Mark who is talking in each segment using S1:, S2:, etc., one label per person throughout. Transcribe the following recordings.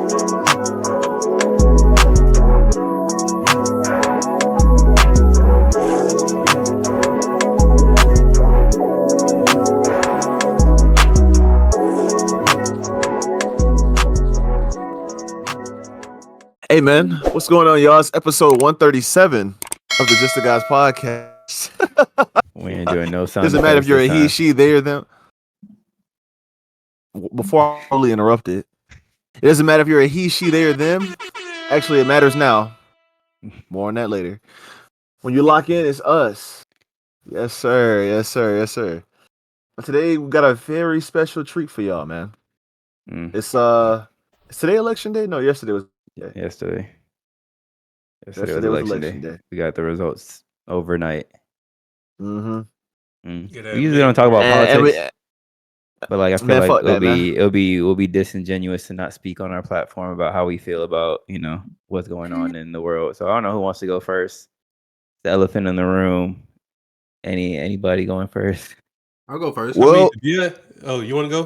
S1: Hey man, what's going on, y'all? It's episode 137 of the Just the Guys podcast.
S2: We ain't doing no sound
S1: Doesn't matter if
S2: effects
S1: you're
S2: this
S1: a he,
S2: time.
S1: she, they, or them. Before I totally interrupt it, it doesn't matter if you're a he, she, they, or them. Actually, it matters now. More on that later. When you lock in, it's us. Yes, sir. Yes, sir. Yes, sir. And today we got a very special treat for y'all, man. It's is today election day? No, yesterday was day.
S2: Yesterday
S1: Yesterday was election day.
S2: We got the results overnight.
S1: Mm-hmm.
S2: We usually don't talk about politics, but like I feel like it'll be disingenuous to not speak on our platform about how we feel about what's going on in the world. So I don't know who wants to go first. The elephant in the room. Anybody going first?
S3: I'll go first.
S1: Well,
S3: yeah. Oh, you want to go?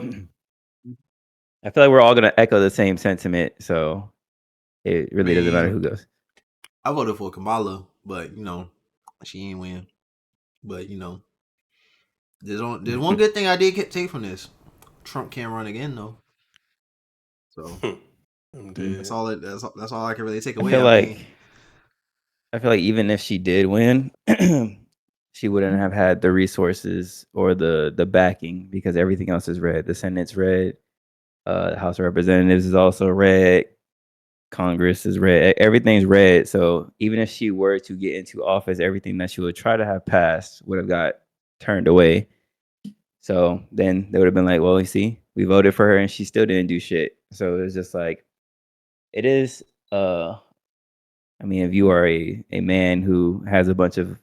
S2: I feel like we're all gonna echo the same sentiment, so it really doesn't matter who goes.
S3: I voted for Kamala, but she ain't win. But there's one good thing I did take from this. Trump can't run again though. So that's all. That's all I can really take away.
S2: I feel like even if she did win, she wouldn't have had the resources or the backing because everything else is red. The Senate's red. The House of Representatives is also red. Congress is red. Everything's red. So even if she were to get into office, everything that she would try to have passed would have got turned away. So then they would have been like, well, you see, we voted for her and she still didn't do shit. So it's just like, it is, I mean, if you are a man who has a bunch of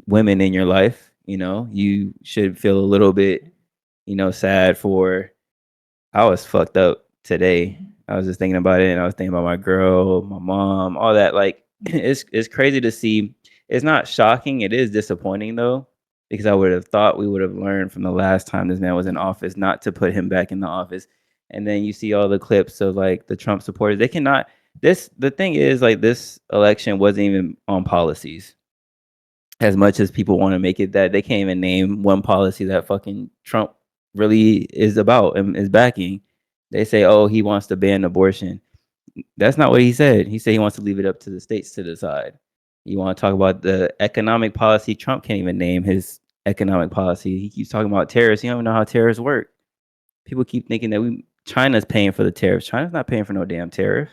S2: women in your life, you should feel a little bit, sad for. I was fucked up today. I was just thinking about it, and I was thinking about my girl, my mom, all that. Like, it's crazy to see. It's not shocking. It is disappointing though, because I would have thought we would have learned from the last time this man was in office not to put him back in the office. And then you see all the clips of like the Trump supporters. They cannot. The thing is, like, this election wasn't even on policies. As much as people want to make it that, they can't even name one policy that fucking Trump really is about and is backing. They say, oh, he wants to ban abortion. That's not what he said. He said he wants to leave it up to the states to decide. You want to talk about the economic policy? Trump can't even name his economic policy. He keeps talking about tariffs. He don't even know how tariffs work. People keep thinking that China's paying for the tariffs. China's not paying for no damn tariff.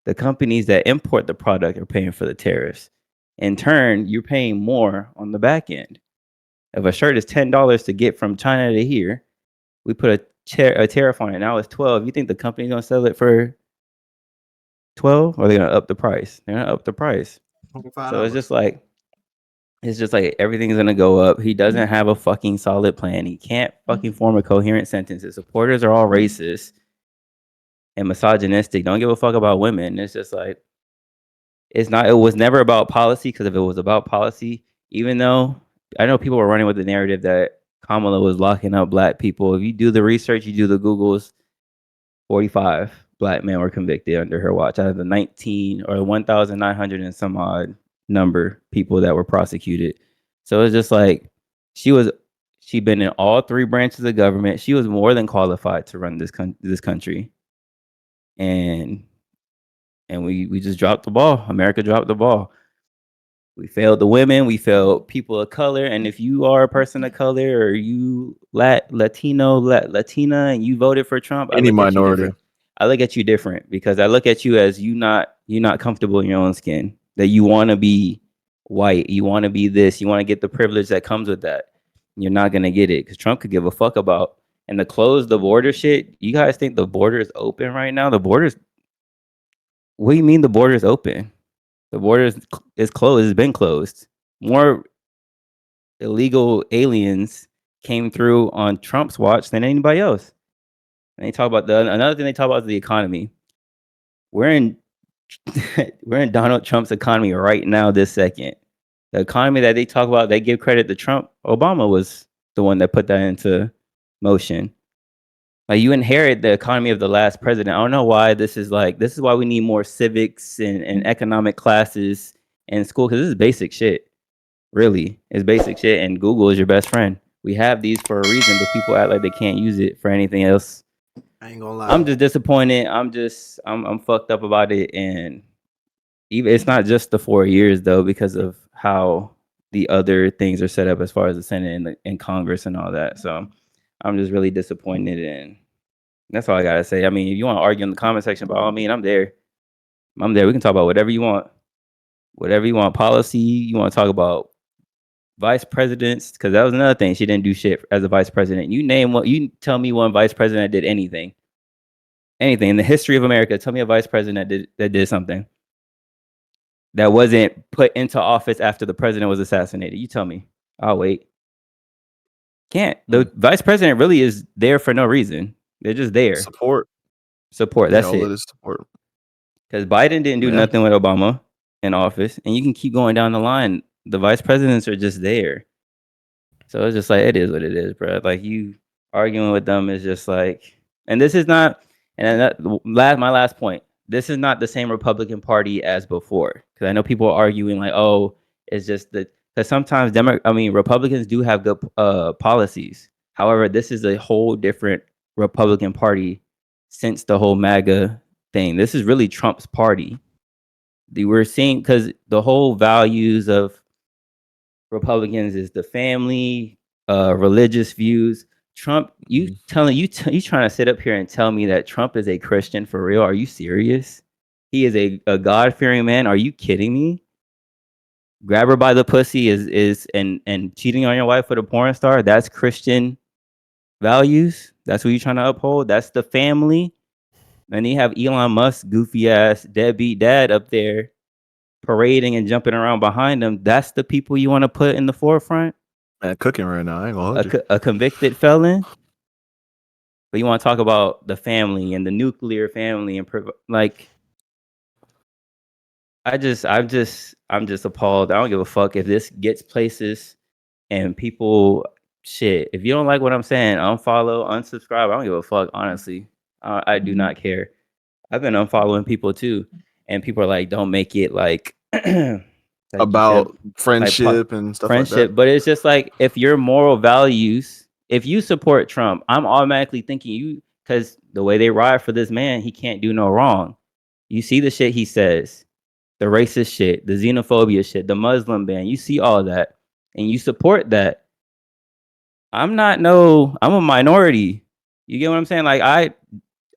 S2: The companies that import the product are paying for the tariffs. In turn, you're paying more on the back end. If a shirt is $10 to get from China to here, we put a tariff on it. Now it's $12. You think the company's gonna sell it for $12, or are they gonna up the price? They're gonna up the price. So it's just like everything's gonna go up. He doesn't have a fucking solid plan. He can't fucking form a coherent sentence. His supporters are all racist and misogynistic. Don't give a fuck about women. It's just like, it was never about policy, because if it was about policy, even though I know people were running with the narrative that Kamala was locking up black people, if you do the research, you do the Googles, 45 black men were convicted under her watch out of the 19 or 1,900 and some odd number people that were prosecuted. So it's just like, she'd been in all three branches of government. She was more than qualified to run this country. And we just dropped the ball. America dropped the ball. We failed the women. We failed people of color. And if you are a person of color, or you Latina, and you voted for Trump,
S1: any minority,
S2: I look at you different, because I look at you as you're not comfortable in your own skin. That you want to be white. You want to be this. You want to get the privilege that comes with that. You're not gonna get it, because Trump could give a fuck about. And to close the border shit. You guys think the border is open right now? The border's. What do you mean the border is open? The border is closed. It's been closed. More illegal aliens came through on Trump's watch than anybody else. And they talk about another thing they talk about is the economy. We're in Donald Trump's economy right now, this second. The economy that they talk about, they give credit to Trump. Obama was the one that put that into motion. Like you inherit the economy of the last president. I don't know why this is why we need more civics and economic classes in school, because this is basic shit. Really, it's basic shit, and Google is your best friend. We have these for a reason, but people act like they can't use it for anything else.
S3: I ain't gonna lie.
S2: I'm just disappointed. I'm fucked up about it, and even it's not just the 4 years though, because of how the other things are set up as far as the Senate and Congress and all that. So I'm just really disappointed, and that's all I gotta say. I mean, if you want to argue in the comment section, by all means, I'm there. I'm there. We can talk about whatever you want. Whatever you want. Policy. You want to talk about vice presidents? Because that was another thing. She didn't do shit as a vice president. You name what. You tell me one vice president that did anything. Anything in the history of America. Tell me a vice president that did something that wasn't put into office after the president was assassinated. You tell me. I'll wait. Can't. The vice president really is there for no reason. They're just there.
S1: Support.
S2: That's
S1: all
S2: it.
S1: it is support.
S2: Because Biden didn't do nothing with Obama in office, and you can keep going down the line. The vice presidents are just there. So it's just like, it is what it is, bro. Like, you arguing with them is just like, and this is not, and my last point, this is not the same Republican Party as before. Because I know people are arguing like, oh, it's just that, because sometimes Republicans do have good policies. However, this is a whole different Republican Party since the whole MAGA thing. This is really Trump's party. We're seeing, because the whole values of Republicans is the family, religious views. Trump, you trying to sit up here and tell me that Trump is a Christian for real? Are you serious? He is a God-fearing man. Are you kidding me? Grab her by the pussy and cheating on your wife with a porn star. That's Christian values. That's what you're trying to uphold. That's the family. And you have Elon Musk, goofy ass deadbeat dad up there parading and jumping around behind them. That's the people you want to put in the forefront?
S1: Man, cooking right now. I ain't gonna hold you.
S2: A convicted felon? But you want to talk about the family and the nuclear family and like, I'm just appalled. I don't give a fuck if this gets places and people shit. If you don't like what I'm saying, unfollow, unsubscribe. I don't give a fuck, honestly. I do not care. I've been unfollowing people too, and people are like, don't make it like, like
S1: about
S2: said,
S1: friendship and stuff like that.
S2: But it's just like, if your moral values, if you support Trump, I'm automatically thinking you, because the way they ride for this man, he can't do no wrong. You see the shit he says, the racist shit, the xenophobia shit, the Muslim ban. You see all that, and you support that. I'm a minority. You get what I'm saying? Like,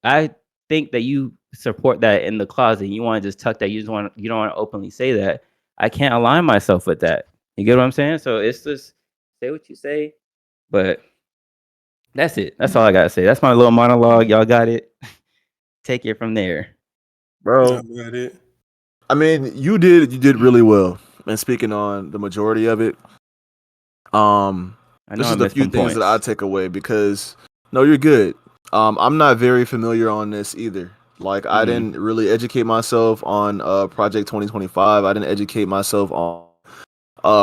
S2: I think that you support that in the closet. You want to just tuck that. You don't want to openly say that. I can't align myself with that. You get what I'm saying? So it's just, say what you say, but that's it. That's all I gotta say. That's my little monologue. Y'all got it. Take it from there,
S1: bro. I mean, you did really well. And speaking on the majority of it, this is a few things that I take away, because no, you're good. I'm not very familiar on this either. Like, I didn't really educate myself on Project 2025. I didn't educate myself on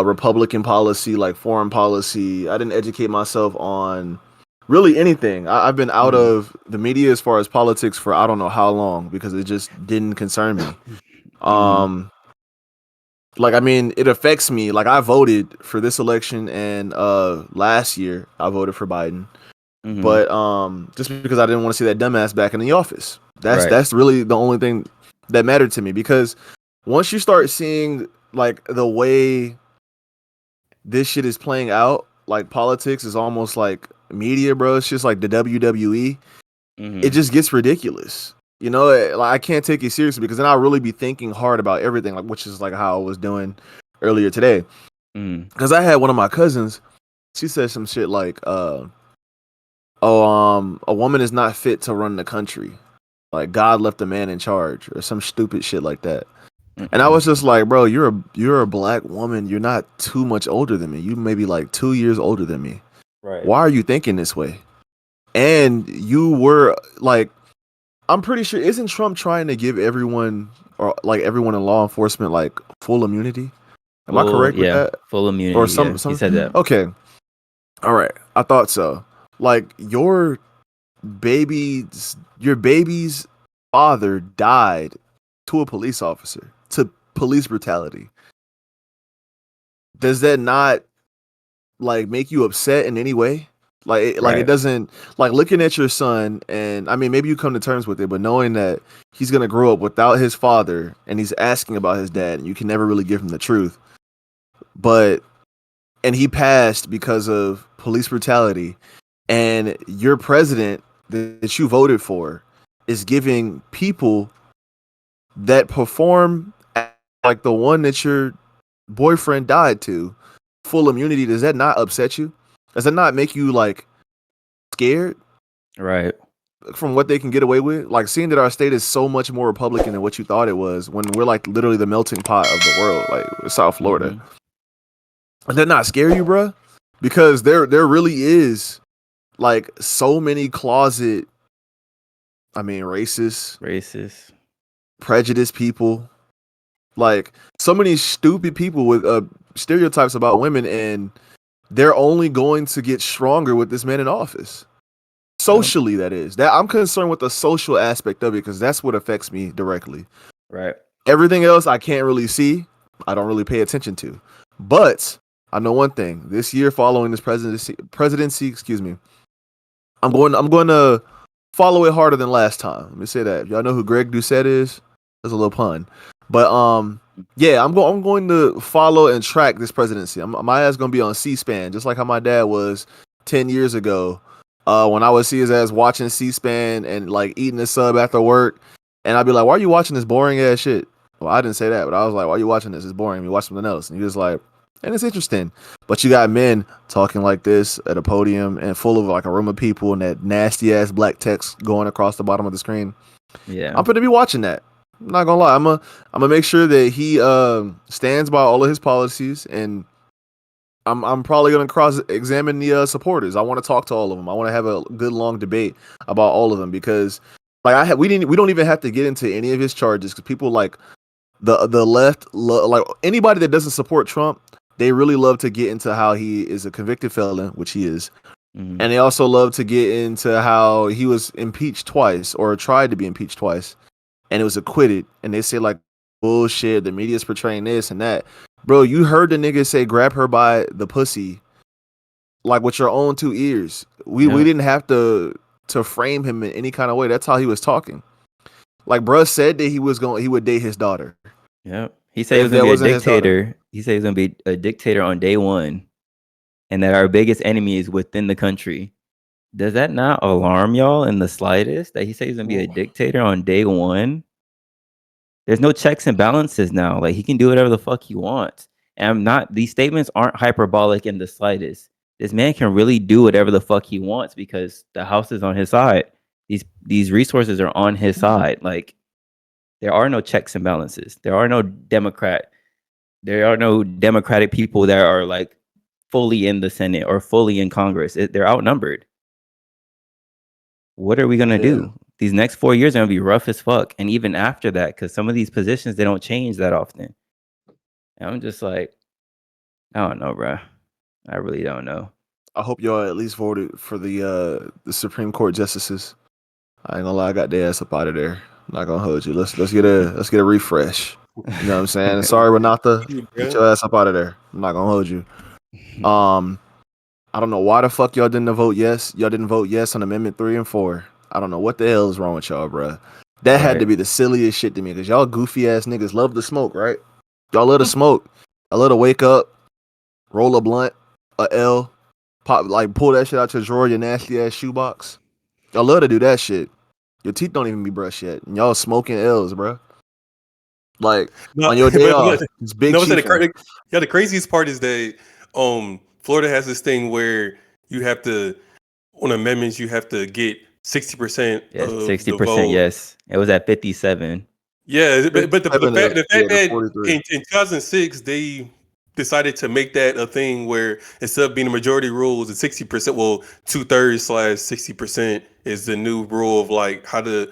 S1: Republican policy, like foreign policy. I didn't educate myself on really anything. I've been out of the media as far as politics for I don't know how long, because it just didn't concern me. Like, I mean, it affects me. Like, I voted for this election, and last year I voted for Biden. But just because I didn't want to see that dumbass back in the office. That's really the only thing that mattered to me, because once you start seeing like the way this shit is playing out, like politics is almost like media, bro. It's just like the WWE. It just gets ridiculous. You know, like, I can't take it seriously, because then I'll really be thinking hard about everything, like, which is like how I was doing earlier today. Because I had one of my cousins, she said some shit like, a woman is not fit to run the country. Like, God left a man in charge, or some stupid shit like that. And I was just like, bro, you're a black woman. You're not too much older than me. You may be like 2 years older than me.
S2: Right.
S1: Why are you thinking this way? And you were like, I'm pretty sure, isn't Trump trying to give everyone, or like everyone in law enforcement, like full immunity? Am I correct with that?
S2: Full immunity.
S1: Or some
S2: he said that.
S1: Okay. All right. I thought so. Like, your your baby's father died to a police officer, to police brutality. Does that not like make you upset in any way? Like it
S2: Right.
S1: doesn't, like looking at your son, and I mean maybe you come to terms with it, but knowing that he's gonna grow up without his father and he's asking about his dad and you can never really give him the truth. But and he passed because of police brutality, and your president that you voted for is giving people that perform like the one that your boyfriend died to full immunity. Does that not upset you? Does that not make you like scared
S2: Right.
S1: from what they can get away with? Like seeing that our state is so much more Republican than what you thought it was, when we're like literally the melting pot of the world, like South Florida.
S2: Mhm.
S1: Does that not scare you, bruh? Because there really is like so many closet, I mean,
S2: Racist.
S1: prejudiced people, like so many stupid people with stereotypes about women, and they're only going to get stronger with this man in office. Socially, that is. That I'm concerned with the social aspect of it because that's what affects me directly.
S2: Right.
S1: Everything else I can't really see. I don't really pay attention to. But I know one thing. This year following this presidency, excuse me, I'm going to follow it harder than last time. Let me say that. If y'all know who Greg Doucette is? That's a little pun. But yeah, I'm going to follow and track this presidency. My ass going to be on C-SPAN, just like how my dad was 10 years ago. When I would see his ass watching C-SPAN and like eating a sub after work, and I'd be like, "Why are you watching this boring ass shit?" Well, I didn't say that, but I was like, "Why are you watching this? It's boring. You watch something else." And he was like, "And it's interesting." But you got men talking like this at a podium and full of like a room of people and that nasty ass black text going across the bottom of the screen.
S2: Yeah.
S1: I'm gonna be watching that. I'm not gonna lie. I'm gonna make sure that he stands by all of his policies, and I'm probably gonna cross examine the supporters. I want to talk to all of them. I want to have a good long debate about all of them because like we don't even have to get into any of his charges because people like the left like anybody that doesn't support Trump, they really love to get into how he is a convicted felon, which he is.
S2: Mhm.
S1: And they also love to get into how he was impeached twice or tried to be impeached twice and it was acquitted. And they say like bullshit, the media's portraying this and that. Bro, you heard the nigga say grab her by the pussy like with your own two ears. We didn't have to frame him in any kind of way. That's how he was talking. Like bruh said that he would date his daughter.
S2: Yep. He said he was
S1: If that
S2: gonna be a
S1: wasn't his daughter.
S2: dictator. He said he was gonna be a dictator on day one, and that our biggest enemy is within the country. Does that not alarm y'all in the slightest? That he said he's gonna be a dictator on day one? There's no checks and balances now. Like he can do whatever the fuck he wants. And these statements aren't hyperbolic in the slightest. This man can really do whatever the fuck he wants because the house is on his side. These resources are on his side. Like there are no checks and balances. There are no democratic people that are like fully in the Senate or fully in Congress. They're outnumbered. What are we gonna do? These next 4 years are gonna be rough as fuck, and even after that, because some of these positions they don't change that often. And I'm just like, I don't know, bro. I really don't know.
S1: I hope y'all at least voted for the Supreme Court justices. I ain't gonna lie, I got their ass up out of there. I'm not gonna hold you. Let's get a refresh. You know what I'm saying? Sorry, Renata. Get your ass up out of there. I'm not gonna hold you. I don't know why the fuck y'all didn't vote yes. Y'all didn't vote yes on Amendment 3 and 4. I don't know what the hell is wrong with y'all, bro. That had to
S2: Right.
S1: be the silliest shit to me because y'all goofy ass niggas love to smoke, right? Y'all love to smoke. I love to wake up, roll a blunt, a L, pop like pull that shit out your drawer, your nasty ass shoebox. Y'all love to do that shit. Your teeth don't even be brushed yet. And y'all smoking L's, bro. Like on your day off, it's big chiefing.
S4: The craziest part is that Florida has this thing where you have to on amendments you have to get 60%
S2: Yes,
S4: of
S2: 60%.
S4: the vote.
S2: Yes, it was at 57.
S4: Yeah, but the fact that
S1: 43.
S4: in 2006 they decided to make that a thing where instead of being a majority rule, it's a 60%. Well, 2/3/60% is the new rule of like how to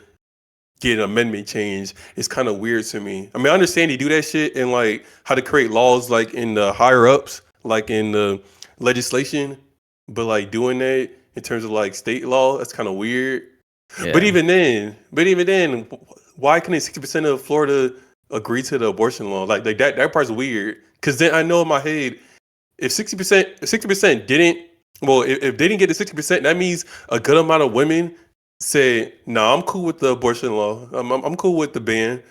S4: get an amendment change. It's kind of weird to me. I mean, I understand you do that shit and like how to create laws like in the higher ups, like in the legislation, but like doing that in terms of like state law. That's kind of weird.
S2: Yeah.
S4: But even then, why couldn't 60% of Florida agree to the abortion law? Like that part's weird. Because then I know in my head, if 60% didn't, well, if they didn't get the 60%, that means a good amount of women say, "Nah, I'm cool with the abortion law. I'm cool with the ban."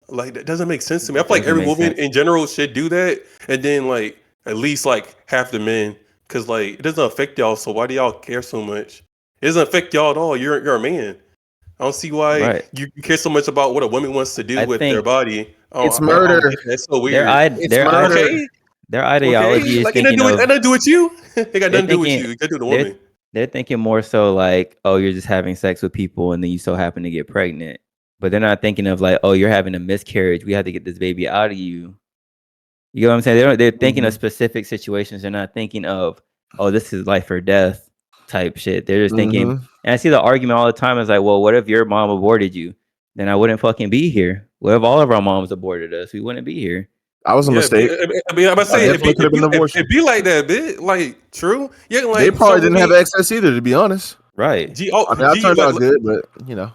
S4: Like that doesn't make sense to me. I feel like
S2: Doesn't
S4: every
S2: make
S4: woman
S2: sense.
S4: in general should do that, and then like at least like half the men, because like it doesn't affect y'all. So why do y'all care so much? It doesn't affect y'all at all. You're a man. I don't see why
S2: Right.
S4: you care so much about what a woman wants to do
S2: I
S4: with their
S2: think
S4: body.
S1: It's
S4: I don't
S1: murder.
S4: get that. It's so
S2: their
S4: weird.
S1: It's
S2: their
S1: murder.
S4: Okay,
S2: their ideology
S4: okay.
S2: is
S4: Like it doesn't
S2: thinking
S4: do it.
S2: of
S4: It doesn't do with you. It got
S2: they're
S4: nothing to do with
S2: thinking
S4: you. It got to do with the
S2: they're
S4: woman.
S2: they're thinking more so like, oh, you're just having sex with people and then you so happen to get pregnant. But they're not thinking of like, oh, you're having a miscarriage. We have to get this baby out of you. You know what I'm saying? They're thinking of
S1: Mhm.
S2: specific situations. They're not thinking of, oh, this is life or death type shit. They're just thinking,
S1: Mhm.
S2: and I see the argument all the time is like, well, what if your mom aborted you? Then I wouldn't fucking be here. What if all of our moms aborted us? We wouldn't be here.
S1: That was a
S4: Yeah,
S1: mistake.
S4: I'm about to
S1: That
S4: say
S1: definitely could have been abortion.
S4: it be like that, bit like true. Yeah,
S1: They
S4: like
S1: probably
S4: some
S1: didn't
S4: women.
S1: have access either, to be honest.
S2: Right.
S1: I mean, that turned out good, but you know.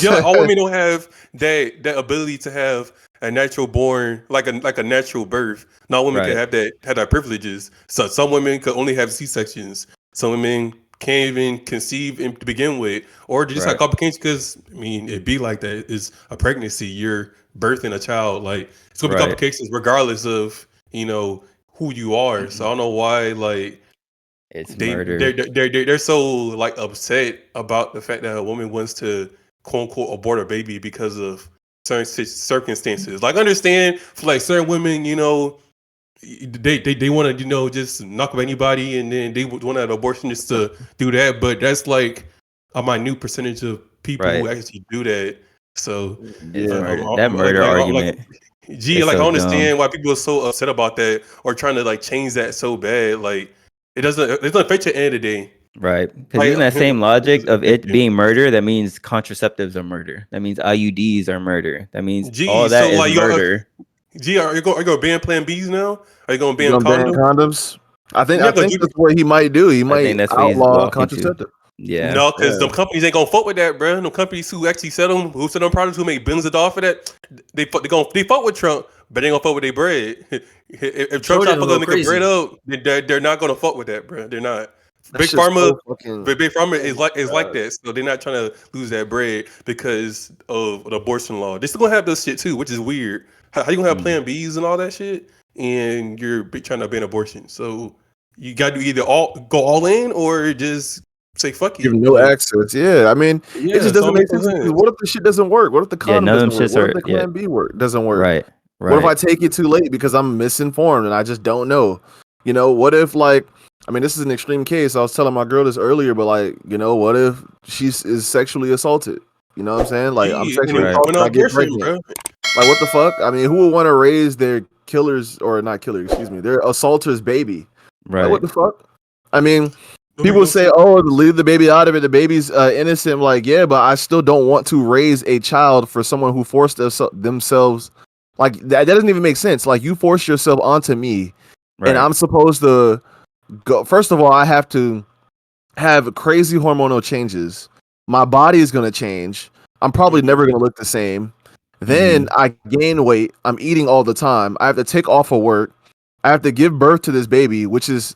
S4: Yeah, like all women don't have that ability to have a natural born, like a natural birth. Not women can
S2: Right.
S4: have that privileges. So some women could only have C sections. Some women can't even conceive to begin with, or they just have
S2: Right.
S4: complications. Because I mean, it be like that. It's a pregnancy. You're birthing a child. Like it's gonna be
S2: Right.
S4: complications regardless of who you are. So I don't know why like
S2: It's
S4: they
S2: murder.
S4: they're so like upset about the fact that a woman wants to quote unquote abort a baby because of certain circumstances. Like understand for like certain women, they want to just knock up anybody and then they would want an abortion just to do that. But that's like a minute percentage of people who
S2: Right.
S4: actually do that. So
S2: It's
S1: Yeah.
S2: murder. That murder argument
S4: gee,
S2: is
S4: like I
S2: so dumb.
S4: understand why people are so upset about that or trying to like change that so bad. Like it doesn't affect you at the end of the day.
S2: Right. Because
S4: Like
S2: using that same logic of it being murder, that means contraceptives are murder. That means IUDs are murder. That means all
S4: gee,
S2: that
S4: so
S2: is
S4: like
S2: murder.
S4: are you going to ban Plan Bs now? Are you going to
S1: You
S4: ban
S1: gonna ban
S4: condoms?
S1: condoms? I think
S4: Yeah,
S1: I
S4: because
S1: think that's what he might do. He
S2: I think
S1: might
S2: that's what he's
S1: outlaw
S2: walking to.
S1: contraceptive.
S2: Yeah.
S4: no, because
S1: Yeah.
S4: them companies ain't gonna fuck with that, bro. Them companies who actually who sell them products, who make billions of dollars for that, they fuck with Trump, but they gonna fuck with their bread. If Trump try to
S3: Jordan
S4: fuck
S3: go
S4: a nigga bread
S3: crazy.
S4: up, they're not gonna fuck with that, bro. They're not.
S1: That's
S4: Big
S1: just
S4: pharma,
S1: so fucking.
S4: Big pharma
S1: Oh
S4: is
S1: my
S4: like
S1: god.
S4: that, so they're not trying to lose that bread because of the abortion law. They still gonna have this shit too, which is weird. How you gonna have
S2: Mm.
S4: Plan Bs and all that shit, and you're trying to ban abortion? So you got to either go all in or just say fuck
S1: Give
S4: it.
S1: no
S4: Like
S1: access. Yeah, I mean, it
S4: yeah,
S1: just
S4: so it
S1: doesn't make
S4: makes no
S1: sense. Because
S4: sense.
S1: what if the shit doesn't work? What if the
S2: Yeah,
S1: condom
S2: none of them
S1: doesn't work?
S2: shits
S1: What if
S2: are
S1: the
S2: yeah.
S1: Plan B doesn't work?
S2: Right.
S1: What if I
S2: Right.
S1: take it too late because I'm misinformed and I just don't know? What if like I mean this is an extreme case. I was telling my girl this earlier, but like, what if is sexually assaulted? You know what I'm saying? Like I'm
S4: Gee,
S1: sexually
S2: Right.
S1: assaulted,
S4: when
S1: and I get
S4: abortion,
S1: pregnant.
S4: bro.
S1: Like what the fuck? I mean, who would want to raise their killers or not killer, excuse me, their assaulter's baby? Like what
S2: Right.
S1: the fuck? I mean,
S4: Don't make
S1: people
S4: no
S1: say,
S4: sense.
S1: "Oh, leave the baby out of it. The baby's innocent." I'm like, yeah, but I still don't want to raise a child for someone who forced themselves. Like that doesn't even make sense. Like you forced yourself onto me, and
S2: Right.
S1: I'm supposed to go. First of all, I have to have crazy hormonal changes. My body is gonna change. I'm probably
S4: Mhm.
S1: never gonna look the same. Then
S2: Mhm.
S1: I gain weight. I'm eating all the time. I have to take off of work. I have to give birth to this baby, which is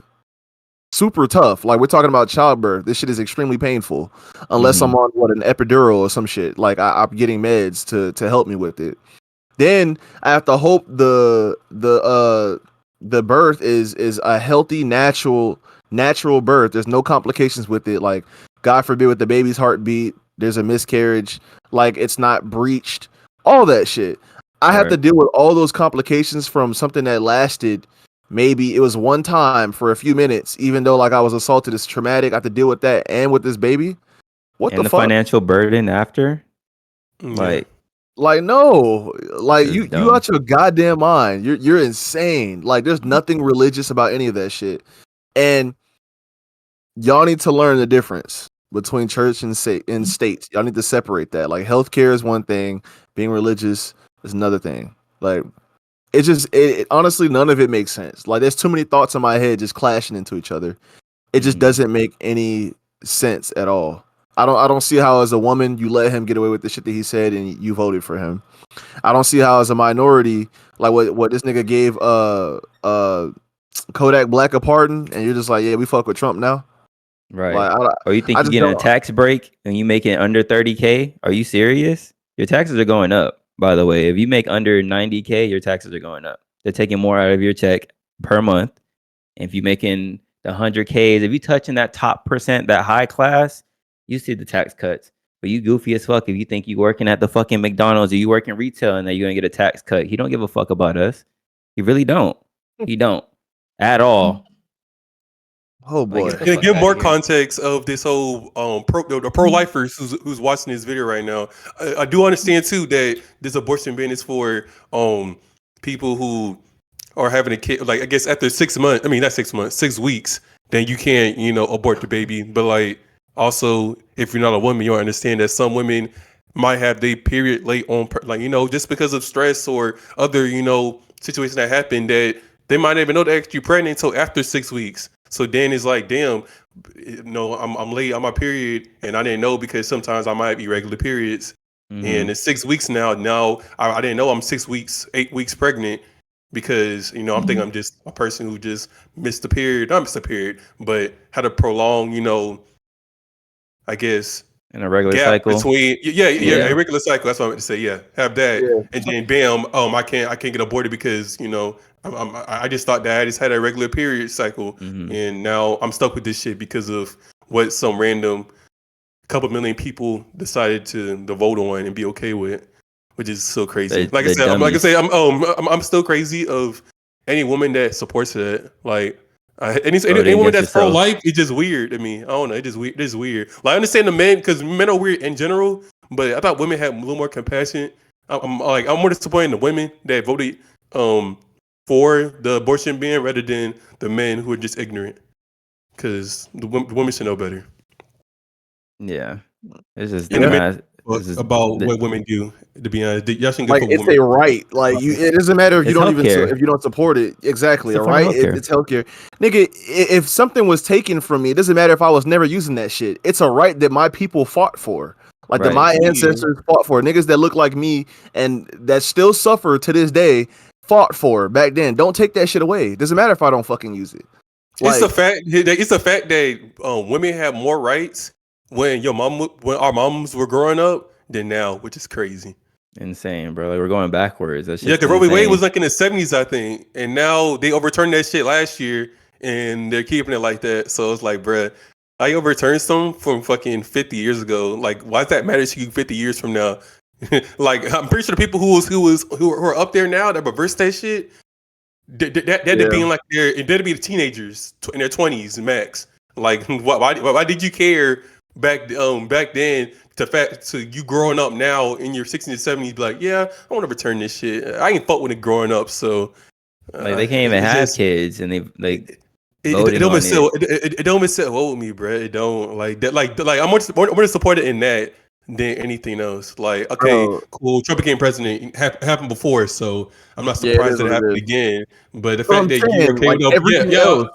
S1: super tough. Like we're talking about childbirth. This shit is extremely painful. Unless I'm
S2: Mhm.
S1: on an epidural or some shit. Like I'm getting meds to help me with it. Then I have to hope the birth is a healthy natural birth. There's no complications with it. Like God forbid with the baby's heartbeat, there's a miscarriage. Like it's not breached. All that shit. I have to
S2: Right.
S1: deal with all those complications from something that lasted maybe it was one time for a few minutes, even though like I was assaulted, it's traumatic. I have to deal with that and with this baby. What the
S2: And the
S1: fuck?
S2: financial burden after,
S4: Yeah.
S2: like,
S1: Like no,
S2: it's
S1: like
S2: just
S1: you
S2: dumb.
S1: out your goddamn mind. You're insane. Like there's nothing religious about any of that shit. And y'all need to learn the difference between church and states. Y'all need to separate that. Like healthcare is one thing, being religious is another thing. Like it honestly none of it makes sense. Like there's too many thoughts in my head just clashing into each other. It just doesn't make any sense at all. I don't see how as a woman you let him get away with the shit that he said and you voted for him. I don't see how as a minority, like what this nigga gave Kodak Black a pardon, and you're just like, yeah, we fuck with Trump now.
S2: Right.
S1: Like,
S2: Or you think
S1: I
S2: you're
S1: just
S2: getting a
S1: don't.
S2: tax break and you make it under 30K? Are you serious? Your taxes are going up, by the way. If you make under 90K, your taxes are going up. They're taking more out of your check per month. And if you're making the 100Ks, if you touching that top percent, that high class, you see the tax cuts. But you goofy as fuck if you think you working at the fucking McDonald's or you working retail and that you're gonna get a tax cut. He don't give a fuck about us. He really don't. He don't at all.
S1: Oh
S2: Like,
S1: boy.
S2: get the
S4: And
S2: fuck
S4: give
S2: outta
S4: more
S2: here.
S4: context of this whole the pro-lifers who's watching this video right now. I do understand too that this abortion ban is for people who are having a kid. Like I guess after 6 months, I mean not 6 months, 6 weeks, then you can't abort the baby. But like also if you're not a woman, you don't understand that some women might have their period late on like just because of stress or other situations that happen that they might not even know they're actually pregnant until after 6 weeks. So then it's like, damn, I'm late on my period, and I didn't know because sometimes I might have irregular periods. And it's 6 weeks now. Now I didn't know I'm 6 weeks, 8 weeks pregnant because I'm thinking I'm just a person who just missed the period. Not missed the period, but had a prolonged, I guess
S2: In a regular
S4: gap
S2: cycle.
S4: between
S2: Yeah.
S4: irregular cycle. That's what I meant to say. Yeah, have that,
S1: Yeah.
S4: and then bam, I can't get aborted because I just thought that I just had a regular period cycle, and now I'm stuck with this shit because of what some random couple million people decided to vote on and be okay with, which is so crazy. Like I said, I'm still crazy of any woman that supports that. Like any woman that's pro life, it's just weird to me. I don't know. It just weird. Like I understand the men because men are weird in general, but I thought women had a little more compassion. I'm more disappointed in the women that voted for the abortion ban rather than the men who are just ignorant. Because the women should know better.
S2: Yeah. It's just
S4: And the men
S2: dumbass.
S4: about what women do. To be honest, y'all shouldn't
S1: Like
S4: give
S1: it's
S4: women.
S1: a right. Like it doesn't matter if you
S2: It's
S1: don't even
S2: healthcare.
S1: if you don't support it. Exactly.
S2: It's a
S1: All
S2: form of
S1: right.
S2: healthcare.
S1: It's healthcare, nigga. If something was taken from me, it doesn't matter if I was never using that shit. It's a right that my people fought for. Like that my ancestors fought for. Niggas that look like me and that still suffer to this day fought for back then. Don't take that shit away. It doesn't matter if I don't fucking use it.
S4: It's a fact. It's a fact that women have more rights when our moms were growing up than now, which is crazy.
S2: Insane, bro. Like we're going backwards. That's just
S4: because Roe v. Wade was like in the 70s, I think, and now they overturned that shit last year, and they're keeping it like that. So it's like, bruh, I overturned something from fucking 50 years ago. Like, why does that matter to you 50 years from now? Like, I'm pretty sure the people who are up there now that reverse that shit, that'd be like that'd be the teenagers in their 20s max. Like, why did you care back then? To you growing up now in your 60s and 70s, be like, yeah, I want to return this shit. I ain't fuck with it growing up, so
S2: like they can't even have kids, and they like
S4: it don't even sit well with me, bro. It don't like that. Like I'm more supported in that than anything else. Like, okay, cool. Trump became president happened before, so I'm not surprised that it happened again. But the fact that you're okay with
S1: everything else.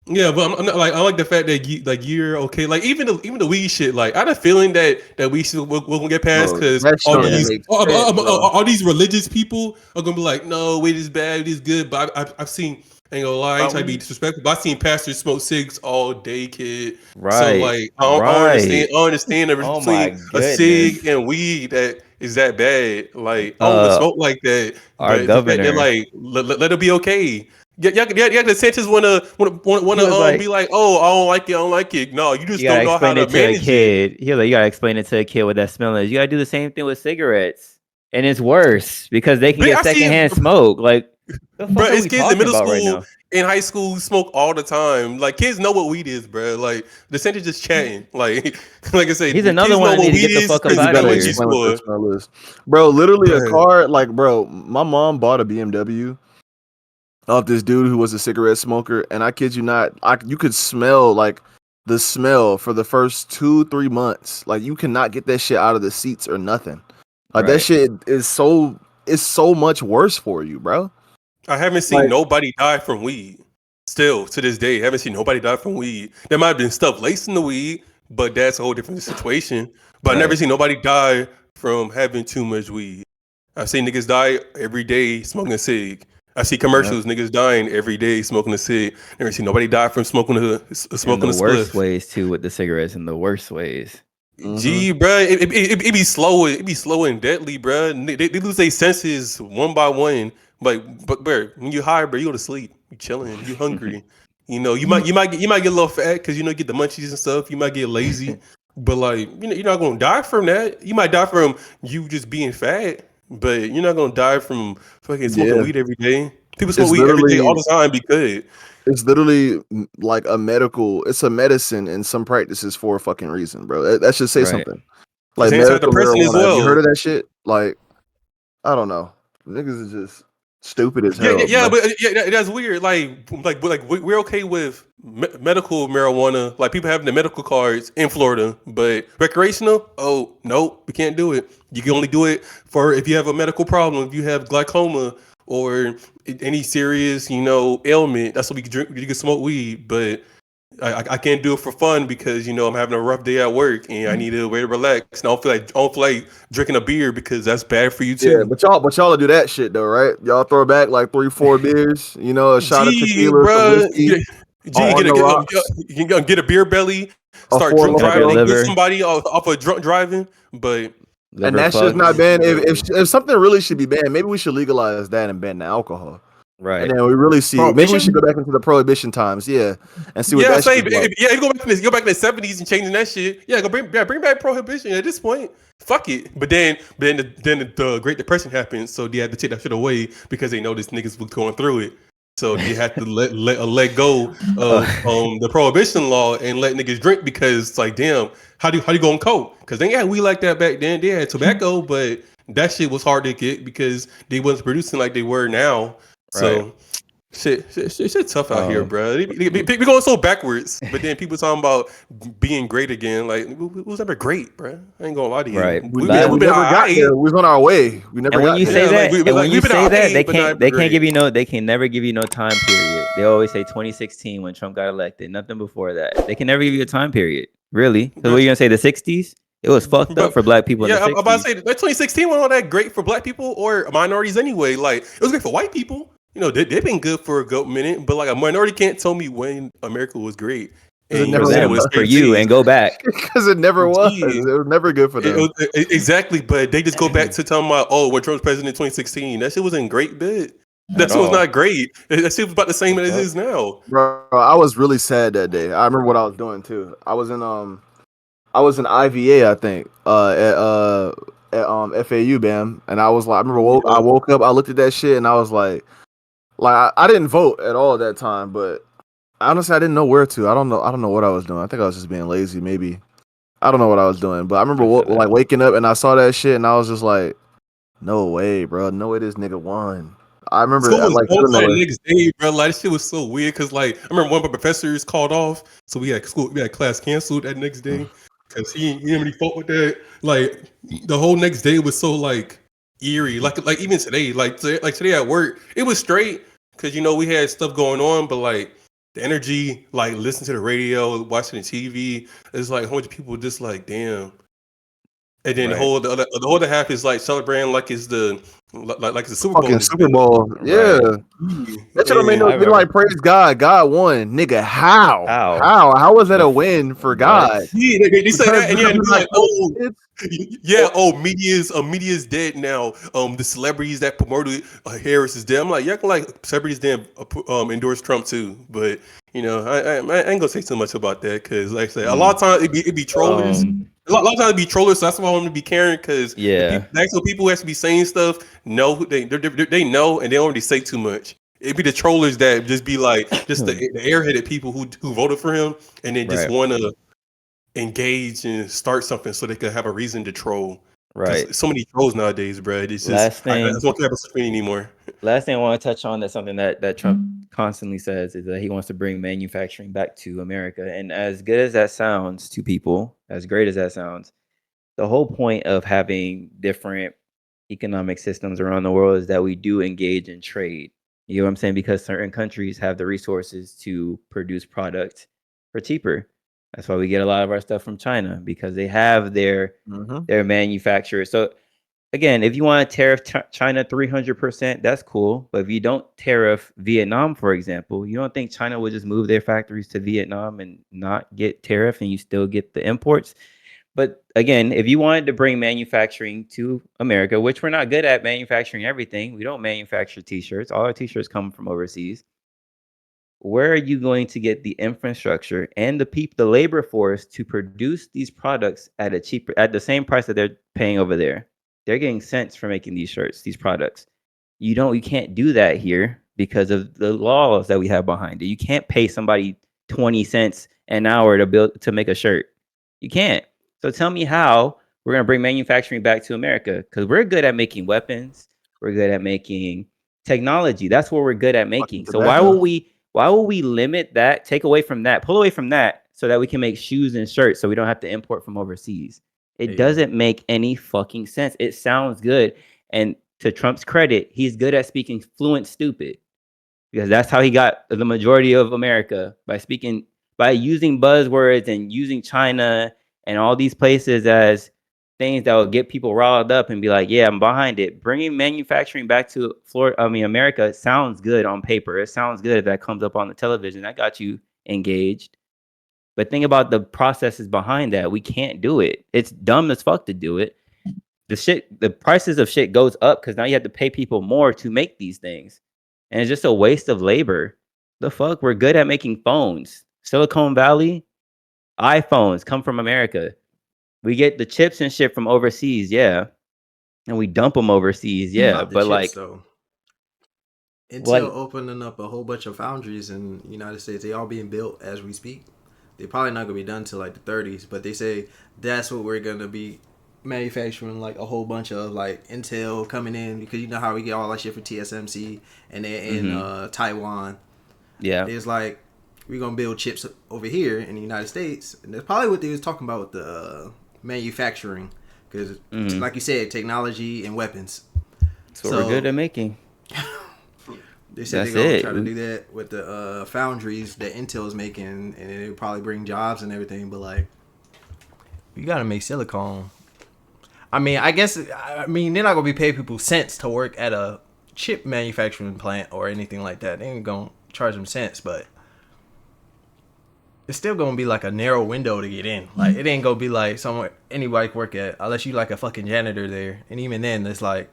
S4: Yeah, but I'm not like I like the fact that you're okay. Like even the weed shit. Like I had a feeling that we will get passed because all these religious people are gonna be like, no, weed is bad, weed is good. But I've seen. Ain't gonna lie, I ain't trying to be disrespectful, but I've seen pastors smoke cigs all day, kid.
S2: Right.
S4: So like I don't understand the difference between a cig and weed that is that bad. Like I don't even smoke like that.
S2: Our
S4: But
S2: governor,
S4: they're like, let it be okay. Yeah, the Sanchez wanna be like, oh, I don't like it. No, you just don't know how to manage it.
S2: He's like, you gotta explain it to a kid what that smell is. You gotta do the same thing with cigarettes, and it's worse because they can get secondhand smoke. Like,
S4: bro, it's kids in middle school, in high school, who smoke all the time. Like kids know what weed is, bro. Like the Sanchez just chatting. Like I said,
S2: he's another one that need to get the fuck up out of here.
S1: Bro, literally a car. Like, bro, my mom bought a BMW of this dude who was a cigarette smoker, and I kid you not, you could smell like the smell for the first 2-3 months. Like you cannot get that shit out of the seats or nothing. Like that shit is so much worse for you, bro.
S4: I haven't seen nobody die from weed. Still to this day, haven't seen nobody die from weed. There might have been stuff laced in the weed, but that's a whole different situation. But I never
S2: Right.
S4: seen nobody die from having too much weed. I've seen niggas die every day smoking a cig. I see commercials, niggas dying every day smoking a cig. Never seen nobody die from smoking
S2: In
S4: smoking
S2: the
S4: a
S2: worst
S4: spliff.
S2: ways too, with the cigarettes, in the worst ways.
S4: Gee, bruh, it be slow. It be slow and deadly, bruh. They lose their senses one by one. But bruh, when you high, bruh, you go to sleep. You chilling. You hungry. You know, you might get a little fat because you know you get the munchies and stuff. You might get lazy, but like you're not gonna die from that. You might die from you just being fat, but you're not gonna die from fucking smoking
S1: Yeah,
S4: weed every day. People smoke
S1: it's
S4: weed every day all
S1: literally
S4: the time because
S1: it's literally like it's a medicine in some practices for a fucking reason, bro. That should say
S2: Right.
S1: something.
S4: it's
S1: Like medical
S4: antidepressant as
S1: marijuana. Have you heard
S4: well.
S1: of that shit? Like, I don't know. Niggas is just stupid as hell,
S4: Yeah,
S1: bro.
S4: but that's weird. We're okay with medical marijuana, like people having the medical cards in Florida, but recreational, oh nope, we can't do it. You can only do it for if you have a medical problem, if you have glaucoma or any serious, ailment. That's what we can drink. You can smoke weed, but I can't do it for fun because I'm having a rough day at work and I need a way to relax. And I don't feel like drinking a beer because that's bad for you
S1: Yeah,
S4: too.
S1: but y'all do that shit though, right? Y'all throw back like 3-4 beers, a shot of
S4: Gee,
S1: tequila, some
S4: bro,
S1: whiskey
S4: Gee,
S1: on the rocks,
S4: you can get a beer belly,
S1: a
S4: start
S1: four
S4: drunk
S2: Pepper
S4: driving,
S1: loco,
S4: and get
S2: liver,
S4: somebody off of drunk driving. But
S1: and
S2: liver
S1: that's just not
S2: fucks.
S1: banned. If,
S4: bro,
S1: if if something really should be banned, maybe we should legalize that and ban the alcohol. And
S2: Right.
S1: then we really see. Maybe we should go
S4: prohibition.
S1: back into the prohibition times, yeah, and see what
S4: Yeah,
S1: that
S4: say
S1: shit's like.
S4: you go back to the '70s and changing that shit. Yeah, bring back prohibition at this point. Fuck it. But then the Great Depression happened, so they had to take that shit away because they noticed niggas was going through it. So you had to let go of
S2: Uh,
S4: the prohibition law and let niggas drink because it's like damn, how do you gonna cope? Because they had weed like that back then. They had tobacco, but that shit was hard to get because they wasn't producing like they were now.
S2: right.
S4: So shit tough out here,
S2: Um,
S4: bro. We going so backwards, but then people talking about being great again. Like, we was never great, bro. I ain't gonna lie to you.
S2: right.
S1: We, yeah,
S2: Last,
S1: we
S4: We've been
S1: never got
S4: alright.
S1: there. We was on our way. We never
S2: and when
S1: got
S2: you
S1: there.
S2: say
S4: Yeah, like
S2: that, and when you
S4: we've been
S2: say that,
S4: alright, but not
S2: they can't
S4: great.
S2: give you no, they can never give you no time period. They always say 2016 when Trump got elected. Nothing before that. They can never give you a time period, really. Because what
S4: But,
S2: are you gonna say? The 60s? It was fucked up
S4: but
S2: for black people in the
S4: yeah, I'm about to
S2: 60s.
S4: say that 2016 wasn't all that great for black people or minorities anyway. Like, it was great for white people. They've been good for a good minute, but like a minority can't tell me when America was great.
S1: Because it
S4: And
S2: For
S4: you
S1: never
S4: said it
S2: them,
S4: was
S1: was.
S2: for
S4: straight
S2: you,
S4: T's.
S2: and go back.
S1: Because it never was.
S4: Gee,
S1: It was never good for them.
S4: Exactly, but they just go back to talking about when Trump was president in 2016. That shit wasn't great, bit. That
S2: At
S4: shit was
S2: all.
S4: not great. That shit was about the same
S2: The
S4: as it
S2: fuck?
S4: is now.
S1: Bro, I was really sad that day. I remember what I was doing too. I was in IVA, I think, at FAU, bam. And I was like, I
S4: Yeah.
S1: woke up, I looked at that shit, and I was like I didn't vote at all at that time, but honestly, I didn't know where to. I don't know what I was doing. I think I was just being lazy, maybe. I don't know what I was doing, but I remember
S2: I feel that.
S1: like waking up and I saw that shit, and I was just like, no way, bro, no way, this nigga won. I remember,
S4: School was
S1: like,
S4: on
S1: feeling that
S4: the
S1: way.
S4: next day, bro. Like, this shit was so weird because, like, I remember one of my professors called off, so we had class canceled that next day because he didn't really fuck with that. Like, the whole next day was so like eerie. Like even today, like today at work, it was straight because we had stuff going on, but like the energy, like listening to the radio, watching the TV, it's like a whole bunch of people just like damn. And then
S2: Right.
S4: the other half is like celebrating like it's the Super Bowl
S1: Fucking
S4: just
S1: Super
S4: been.
S1: Bowl, yeah.
S2: Right.
S1: That should have made
S4: And
S1: no.
S2: I
S1: They
S2: remember.
S1: like praise God. God won, nigga. How?
S2: How?
S1: How was that
S2: The
S1: a win for
S2: what?
S1: God?
S4: yeah, they say that, and yeah,
S1: Because
S4: and
S1: we're
S4: be
S1: not
S4: like,
S1: killing
S4: oh,
S1: kids?
S4: yeah, oh, media's dead now. The celebrities that promoted Harris is dead. I'm like, yeah, like celebrities didn't endorse Trump too, but I ain't gonna say too much about that because, like I said, a lot of times it be trollers.
S2: Um.
S4: A lot of times it be trollers, so that's why I want to be caring because
S2: Yeah.
S4: the actual people who has to be saying stuff know they know and they don't really say too much. It'd be the trollers that just be like just the airheaded people who voted for him and then just
S2: Right.
S4: want to engage and start something so they could have a reason to troll.
S2: Right.
S4: Because so many trolls nowadays, bro. It's just
S2: Last
S4: I
S2: thing.
S4: just won't have a screen anymore.
S2: Last thing I want to touch on, that's something that Trump constantly says, is that he wants to bring manufacturing back to America. And as good as that sounds to people, as great as that sounds, the whole point of having different economic systems around the world is that we do engage in trade. You know what I'm saying? Because certain countries have the resources to produce product for cheaper. That's why we get a lot of our stuff from China, because they have their manufacturers. So again, if you want to tariff China 300%, that's cool. But if you don't tariff Vietnam, for example, you don't think China would just move their factories to Vietnam and not get tariff and you still get the imports? But again, if you wanted to bring manufacturing to America, which we're not good at manufacturing everything, we don't manufacture t-shirts. All our t-shirts come from overseas. Where are you going to get the infrastructure and the labor force to produce these products at the same price that they're paying over there? They're getting cents for making these shirts, these products. You can't do that here because of the laws that we have behind it. You can't pay somebody 20 cents an hour to make a shirt. You can't. So tell me how we're going to bring manufacturing back to America, because we're good at making weapons. We're good at making technology. That's what we're good at making. So why will we limit that, take away from that, pull away from that, so that we can make shoes and shirts so we don't have to import from overseas? It doesn't make any fucking sense. It sounds good. And to Trump's credit, he's good at speaking fluent stupid, because that's how he got the majority of America, by using buzzwords and using China and all these places as things that will get people riled up and be like, yeah, I'm behind it. Bringing manufacturing back to America sounds good on paper. It sounds good if that comes up on the television. That got you engaged. But think about the processes behind that. We can't do it. It's dumb as fuck to do it. The prices of shit goes up because now you have to pay people more to make these things. And it's just a waste of labor. The fuck? We're good at making phones. Silicon Valley, iPhones come from America. We get the chips and shit from overseas, yeah. And we dump them overseas, yeah.
S3: Not the
S2: But
S3: chips,
S2: like,
S3: though. Intel
S2: what?
S3: opening up a whole bunch of foundries in the United States. They all being built as we speak. They're probably not gonna be done till like the 30s, but they say that's what we're gonna be manufacturing, like a whole bunch of like Intel coming in, because you know how we get all that shit for TSMC and they're in Taiwan.
S2: Yeah.
S3: It's like we're gonna build chips over here in the United States, and that's probably what they was talking about with the manufacturing, because like you said, technology and weapons.
S2: That's what we're good at making.
S3: They said they're gonna try to do that with the foundries that Intel's making, and it'll probably bring jobs and everything. But like, you gotta make silicone. I mean, they're not gonna be paying people cents to work at a chip manufacturing plant or anything like that. They ain't gonna charge them cents, but it's still gonna be like a narrow window to get in. Like, it ain't gonna be like somewhere anybody can work at, unless you like a fucking janitor there. And even then, it's like.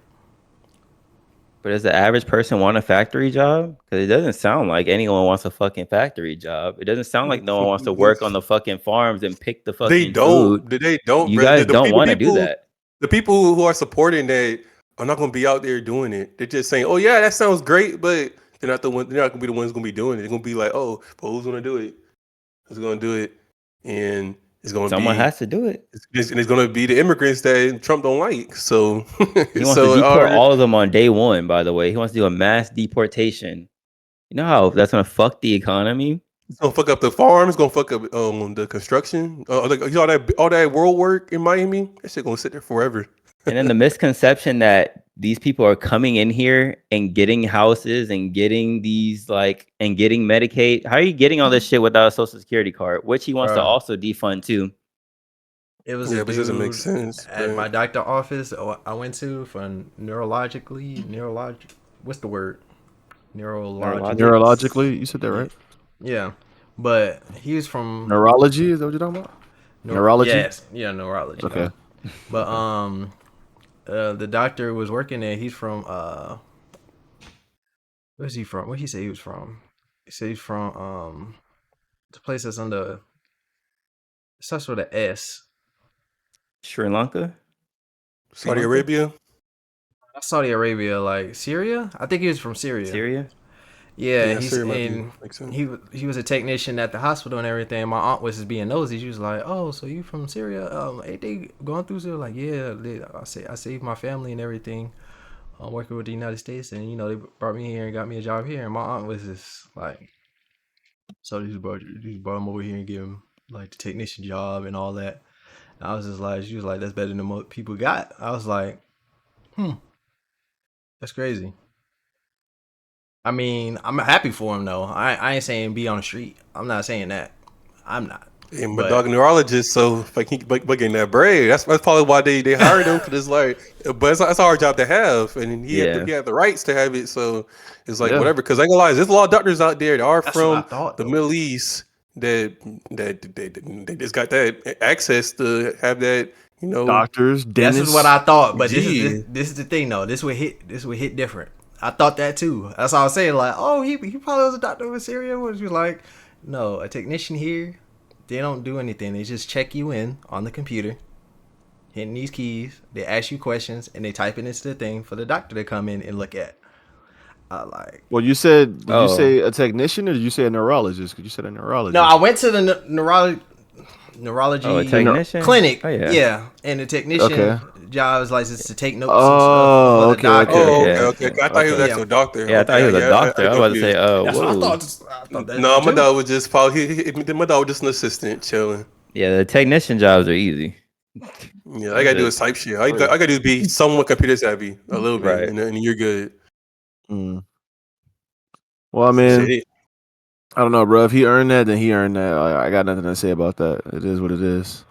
S2: But does the average person want a factory job? Because it doesn't sound like anyone wants a fucking factory job. It doesn't sound like no one wants to work on the fucking farms and pick the fucking food.
S4: They don't.
S2: You
S4: Bro.
S2: guys don't want to do that.
S4: The people who are supporting that are not going to be out there doing it. They're just saying, "Oh yeah, that sounds great," but they're not the one. They're not going to be the ones going to be doing it. They're going to be like, "Oh, but who's going to do it? Who's going to do it?" And it's going to be
S2: someone has to do it.
S4: It's going to be the immigrants that Trump don't like. So
S2: he wants to deport all of them on day one. By the way, he wants to do a mass deportation. You know how that's going to fuck the economy?
S4: It's gonna fuck up the farms. It's gonna fuck up the construction. Like, you know, all that world work in Miami. That shit gonna sit there forever.
S2: And then the misconception that these people are coming in here and getting houses and getting these and getting Medicaid. How are you getting all this shit without a Social Security card, which he wants to also defund too?
S3: It was
S4: but it doesn't make sense.
S3: At my doctor office I went to for what's the word?
S1: Neurologically, you said that right?
S3: Yeah, but he was from
S1: neurology. Is that what you're talking about? Neurology.
S3: Yes, yeah, neurology.
S1: Okay.
S3: But the doctor was working there. He's from where's he from? Where he say he was from? He said he's from the place that's under. It starts with an S.
S2: Sri Lanka,
S4: Saudi Arabia.
S3: Saudi Arabia, like Syria. I think he was from Syria.
S2: Syria.
S3: Yeah, he was a technician at the hospital and everything. My aunt was just being nosy. She was like, "Oh, so you from Syria? Ain't they going through Syria?" Like, yeah, I saved my family and everything. I'm working with the United States, and they brought me here and got me a job here. And my aunt was just like, "So you brought him over here and give him like the technician job and all that." And I was just like, she was like, "That's better than most people got." I was like, that's crazy. I mean, I'm happy for him though. I ain't saying be on the street. I'm not saying that. I'm not.
S4: And my
S3: But
S4: dog a neurologist, so if I keep getting that bread, that's probably why they hired him, because it's like, but it's our job to have, and he
S2: Yeah.
S4: had the rights to have it, so it's like
S1: Yeah.
S4: whatever. Because I ain't gonna lie, there's a lot of doctors out there that are
S3: that's what I
S4: from
S3: thought.
S4: the
S3: Though.
S4: Middle East that they just got that access to have that, you know.
S1: Doctors,
S3: This
S1: dentists.
S3: is what I thought, but
S4: Yeah.
S3: this is the thing though. This would hit different. I thought that too. That's all I was saying. Like, oh, he probably was a doctor over Syria. Was you like, no, a technician here. They don't do anything. They just check you in on the computer, hitting these keys. They ask you questions and they type it into the thing for the doctor to come in and look at. I like.
S1: Well, you said, did you
S2: Oh.
S1: say a technician or did you say a neurologist? Because you said a neurologist.
S3: No, I went to the neurology
S2: Oh, a technician?
S3: clinic.
S2: Oh, yeah.
S3: Yeah, and the technician
S1: Okay.
S3: job is like just to take notes
S1: Oh,
S3: and stuff for the
S1: okay,
S3: doctor.
S4: Oh,
S2: Yeah.
S4: okay. I thought he was
S3: Okay.
S4: actually a doctor.
S2: Yeah, I thought he was a doctor. I was about to say,
S3: That's what I
S2: whoa.
S3: thought. I thought that
S4: No, my
S3: too.
S4: dog was just probably my dog was just an assistant chilling.
S2: Yeah, the technician jobs are easy.
S4: Yeah, all I gotta do is type shit. I gotta do is be somewhat computer savvy a little bit,
S2: Right.
S4: and then you're good.
S1: Mm. Well, I mean,
S4: Shit.
S1: I don't know, bro. If he earned that, then he earned that. I got nothing to say about that. It is what it is.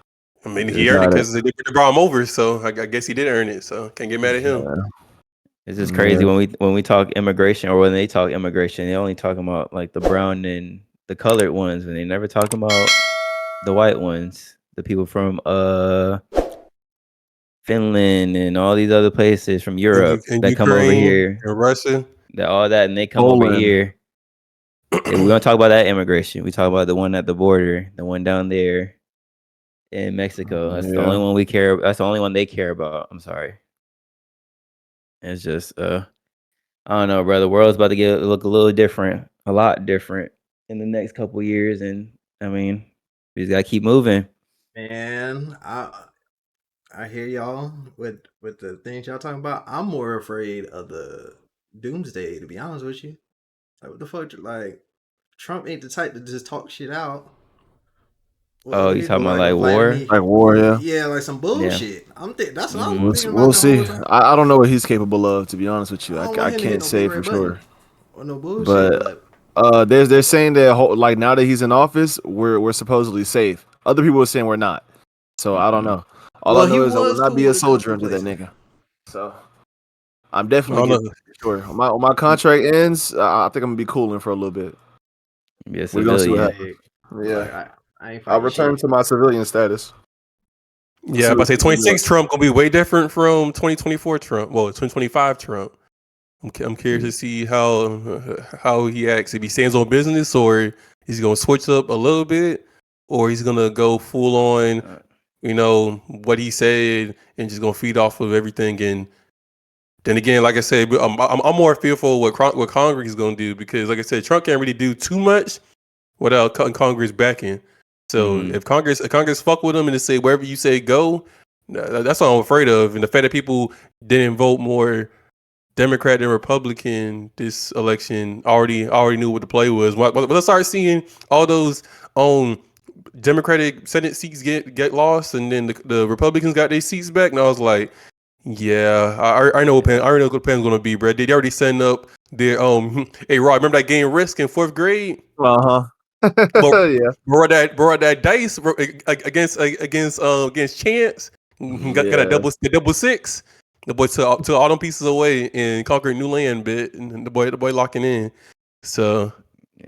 S4: I mean,
S1: It's
S4: he earned it
S1: not
S4: because they brought him over, so I guess he did earn it. So can't get mad at him.
S2: It's just crazy when we talk immigration, or when they talk immigration, they only talking about like the brown and the colored ones, and they never talking about the white ones, the people from Finland and all these other places from Europe
S4: And
S2: that come over
S4: Ukraine
S2: here,
S4: and Russia.
S2: all that, and they come over
S1: Poland.
S2: here. And we don't talk about that immigration. We talk about the one at the border, the one down there in Mexico. That's the only one we care. That's the only one they care about. I'm sorry. It's just I don't know, bro. The world's about to look a little different, a lot different in the next couple years, and I mean, we just gotta keep moving.
S3: Man, I hear y'all with the things y'all talking about. I'm more afraid of the doomsday, to be honest with you. Like, what the fuck? Like, Trump ain't the type to just talk shit out.
S2: Oh, you talking about like war?
S1: Like war, yeah.
S3: Yeah, like some bullshit. That's what I'm thinking about.
S1: We'll
S3: the
S1: see.
S3: whole time.
S1: I don't know what he's capable of, to be honest with you.
S3: I don't
S1: I
S3: want him to hit
S1: can't
S3: no
S1: say
S3: big
S1: for
S3: red
S1: sure.
S3: button or no bullshit.
S1: But they're saying that like now that he's in office, we're supposedly safe. Other people are saying we're not. So I don't know. All I know is I will not be a soldier under that nigga. So I'm definitely getting sure. When my contract ends, I think I'm gonna be cooling for a little bit.
S2: Be a
S1: We're gonna see what
S2: civilian.
S1: happens. Yeah,
S3: Like, I ain't
S1: I'll
S3: fighting
S1: return
S3: shit.
S1: to my civilian status.
S4: Yeah, I'm about to say 26 Trump gonna be way different from 2024 Trump. Well, 2025 Trump. I'm curious to see how he acts. If he stands on business, or he's gonna switch up a little bit, or he's gonna go full on, you know, what he said and just gonna feed off of everything. And then again, like I said, I'm more fearful what Congress is gonna do, because, like I said, Trump can't really do too much without Congress backing. So if Congress fuck with him and just say wherever you say go, that's what I'm afraid of. And the fact that people didn't vote more Democrat and Republican this election already knew what the play was. But let's start seeing all those Democratic Senate seats get lost, and then the Republicans got their seats back, and I was like, yeah, I know what I already know what the plan's gonna be, bro. They already setting up their Hey, Rod, remember that game Risk in 4th grade? Yeah. Brought that dice against Chance. Got a double six. The boy took all them pieces away and conquered new land bit, and the boy locking in. So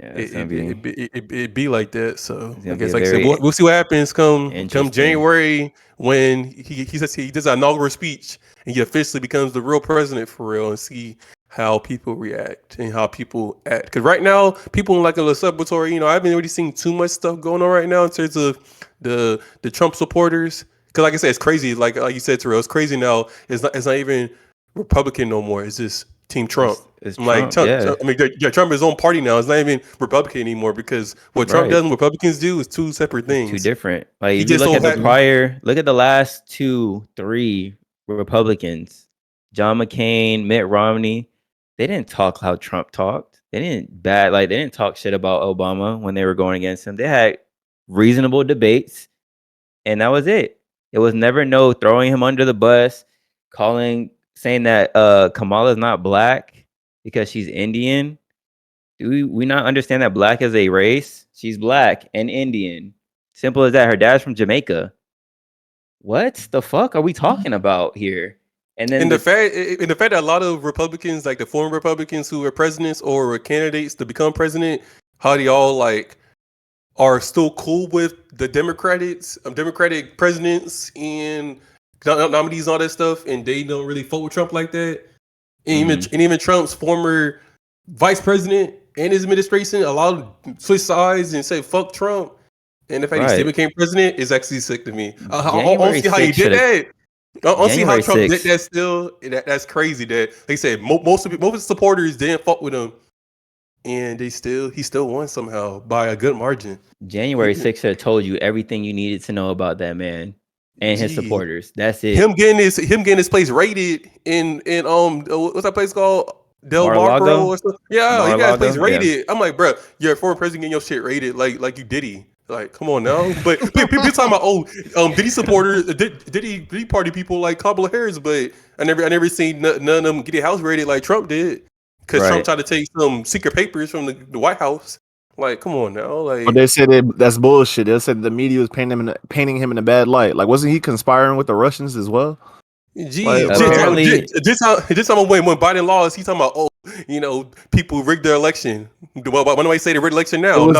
S2: Yeah,
S4: it be like that. So I guess,
S2: be
S4: like I said, we'll see what happens come
S2: interesting.
S4: January, when he says he does an inaugural speech and he officially becomes the real president for real, and see how people react and how people act. Because right now, people in like a celebratory, you know, I haven't really seen too much stuff going on right now in terms of the Trump supporters. Because like I said, it's crazy. Like you said, Terrell, it's crazy now. It's not even Republican no more. It's just Team Trump.
S2: It's
S4: like
S2: Trump, yeah.
S4: I mean, Trump is his own party now. It's not even Republican anymore, because what Trump does and what Republicans do is two separate things.
S2: Two different. Like, if you look at the last 2-3 Republicans, John McCain, Mitt Romney, they didn't talk how Trump talked. They didn't talk shit about Obama when they were going against him. They had reasonable debates, and that was it. It was never no throwing him under the bus, saying that Kamala's not black because she's Indian. Do we not understand that black is a race? She's black and Indian. Simple as that. Her dad's from Jamaica. What the fuck are we talking about here? And then
S4: And the fact that a lot of Republicans, like the former Republicans who were presidents or were candidates to become president, how they all like are still cool with the Democratic presidents and nominees and all that stuff, and they don't really vote with Trump like that. And even Trump's former vice president and his administration, a lot of switch sides and say fuck Trump. And the fact he still became president is actually sick to me. I don't see how he did that. I don't see how Trump did that still. That's crazy that they said most of his supporters didn't fuck with him. And he still won somehow by a good margin.
S2: January 6th should have told you everything you needed to know about that man and his supporters. That's it.
S4: Him getting his place raided in what's that place called? Del Mar-a-Lago or something? Yeah, he got his place raided. Yeah. I'm like, bro, you're a former president getting your shit raided like you Diddy. Like, come on now. But people talking about Diddy supporters, Diddy party people like Kamala Harris, but I never seen none of them get a house raided like Trump did. Because Trump tried to take some secret papers from the White House. Like, come on now. Like,
S1: they said that's bullshit. They said the media was painting him in a bad light. Like, wasn't he conspiring with the Russians as well?
S2: Apparently,
S4: this time when Biden lost, he's talking about people rigged their election. Why do I say they rigged the election now?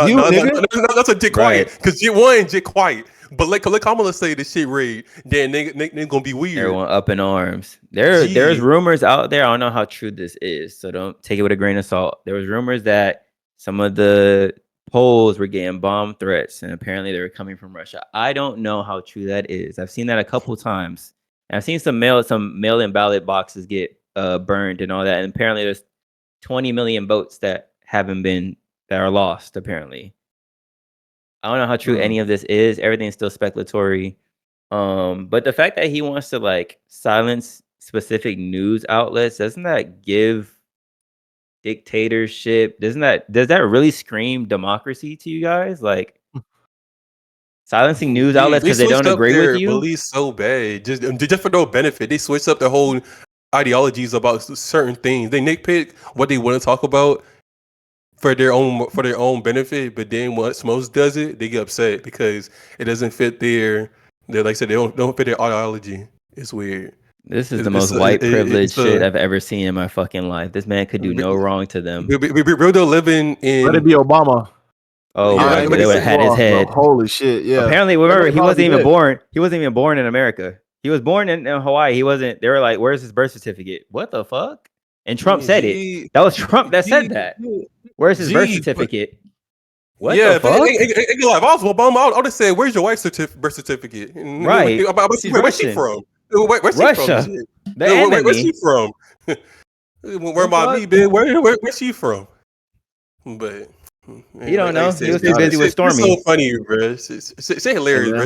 S4: That's a Dick quiet because Jit won, Jit quiet. But let Kamala say this shit rigged, then they gonna be weird.
S2: Everyone up in arms. There's rumors out there. I don't know how true this is, so don't take it with a grain of salt. There was rumors that some of the polls were getting bomb threats, and apparently they were coming from Russia. I don't know how true that is. I've seen that a couple times. And I've seen some mail-in ballot boxes get burned and all that. And apparently there's 20 million votes that are lost, apparently. I don't know how true any of this is. Everything's still speculatory. But the fact that he wants to like silence specific news outlets, doesn't that give dictatorship? Does that really scream democracy to you guys? Like silencing news outlets because they don't agree with you?
S4: Police so bad, just for no benefit. They switch up their whole ideologies about certain things. They nitpick what they want to talk about for their own benefit, but then once most does it, they get upset because it doesn't fit their like I said, they don't fit their ideology. It's weird.
S2: This is the most white privilege shit I've ever seen in my fucking life. This man could do no wrong to them.
S4: We're still living in.
S1: Let it be Obama.
S2: Oh, they would have had his head.
S1: Holy shit! Yeah.
S2: Apparently, remember he wasn't even born. He wasn't even born in America. He was born in Hawaii. He wasn't. They were like, "Where's his birth certificate?" What the fuck? And Trump said it. That was Trump that said that. Where's his birth certificate? What the fuck?
S4: If I was Obama, I would have said, "Where's your wife's birth certificate?"
S2: Right.
S4: Where's she from? Where's
S2: Russia.
S4: She from? Where's she from? Where about me, man? Where's she from? But
S2: you don't know. He was too busy with Stormy.
S4: It's so funny, bro. It's hilarious, bro.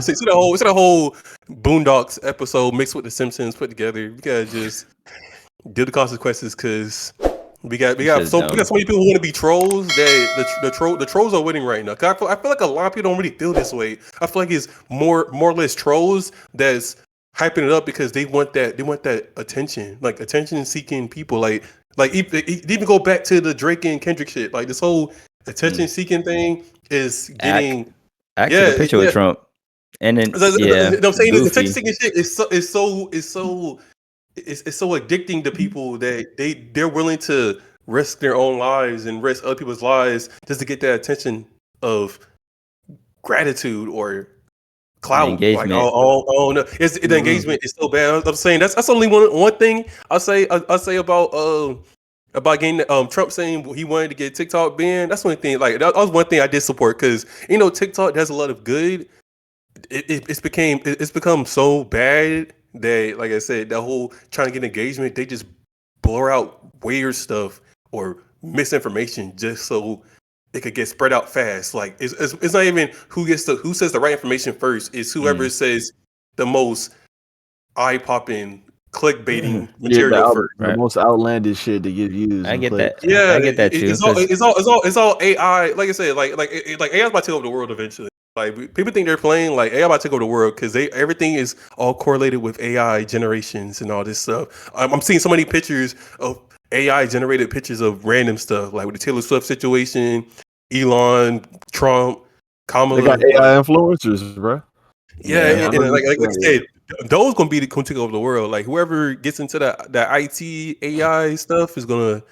S4: It's a whole Boondocks episode mixed with The Simpsons put together. You gotta just deal the consequences because we got so many people who want to be trolls that the trolls are winning right now. I feel like a lot of people don't really feel this way. I feel like it's more or less trolls that's hyping it up because they want that attention, like attention seeking people, like even go back to the Drake and Kendrick shit, like this whole attention seeking thing is getting.
S2: I took a picture with Trump, and then
S4: I'm saying the attention seeking shit is so addicting to people that they're willing to risk their own lives and risk other people's lives just to get that attention of gratitude or clout.
S2: Engagement.
S4: Like, oh no, the engagement is so bad. I'm saying that's only one thing I'll say about getting Trump saying he wanted to get TikTok banned. That's one thing. Like that was one thing I did support because TikTok does a lot of good. It's become so bad that, like I said, that whole trying to get engagement, they just blur out weird stuff or misinformation just so it could get spread out fast. Like it's not even who says the right information first. It's whoever says the most eye-popping, clickbaiting material first.
S1: The most outlandish shit to get used.
S2: I get that.
S4: Yeah,
S2: I get that too.
S4: It's all AI. Like I said, like AI is about to take over the world eventually. Like people think they're playing like AI about to take over the world because everything is all correlated with AI generations and all this stuff. I'm seeing so many pictures of AI generated pictures of random stuff, like with the Taylor Swift situation, Elon, Trump,
S1: They
S4: Kamala.
S1: got AI influencers, bro.
S4: Yeah,
S1: Yeah, I know
S4: and
S1: you
S4: like I
S1: said
S4: said, those gonna take over the world. Like whoever gets into that IT AI stuff is gonna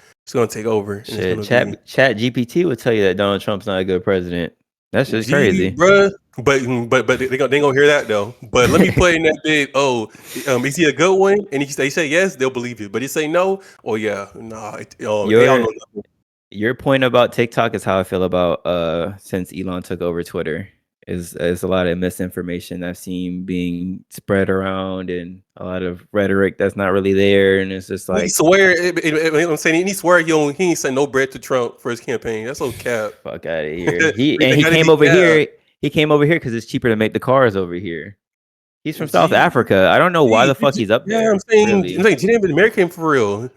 S4: take over, and it's
S2: Shit,
S4: gonna be
S2: Chat GPT would tell you that Donald Trump's not a good president. That's just
S4: G,
S2: crazy.
S4: bruh. But they gonna hear that though. But let me play in that bit. Oh, is he a good one? And they say yes, they'll believe it. But they say no. Oh yeah, nah. They all
S2: Your
S4: know nothing.
S2: your point about TikTok is how I feel about since Elon took over Twitter. Is a lot of misinformation I've seen being spread around and a lot of rhetoric that's not really there, and it's just
S4: He
S2: like
S4: swear. I'm saying he swear he ain't sent no bread to Trump for his campaign. That's so cap.
S2: fuck out of here.
S4: They
S2: He
S4: gotta
S2: came
S4: be
S2: over
S4: cap.
S2: here. He came over here because it's cheaper to make the cars over here. He's from South
S4: G,
S2: Africa. I don't know why
S4: G,
S2: the fuck he's up
S4: yeah,
S2: there. Really,
S4: G ain't been American for real.